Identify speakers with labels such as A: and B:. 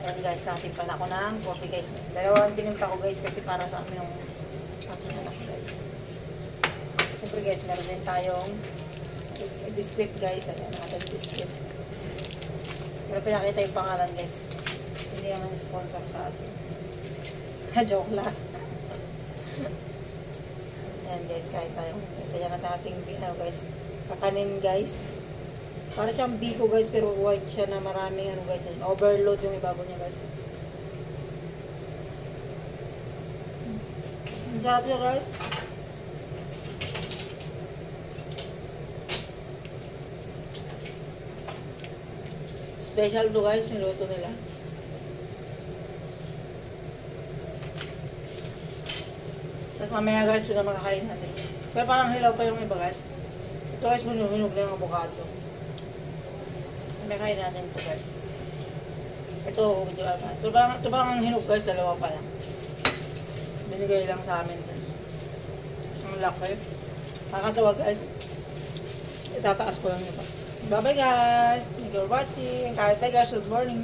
A: Ayan guys, natimpan ako ng coffee guys. Dalawang tinimpa ko guys kasi para sa amin yung aking anak guys. Siyempre guys, meron din tayong biscuit guys. Ayan, natin biscuit. Pero pinakita yung pangalan guys. Kasi hindi naman sponsor sa atin. Joke lang. Ayan guys, kahit tayo. Kasi yan natin ating guys, kakanin guys. Para siyang biko guys, pero white siya na maraming guys. Overload yung ibabaw niya guys. Ang sarap siya guys. Special to guys, niluto nila. At mamaya guys, ito na makakain natin. Pero parang hilaw pa yung iba guys. Ito guys, hinog na yung avocado. May kain natin ito guys. Ito pa lang ang hinog guys, dalawa pa lang. Binigay lang sa amin guys. Ang laki. Nakakatawa guys. Itataas ko lang ito. Bye bye guys. Thank you for watching. Kahit tayo guys, good morning.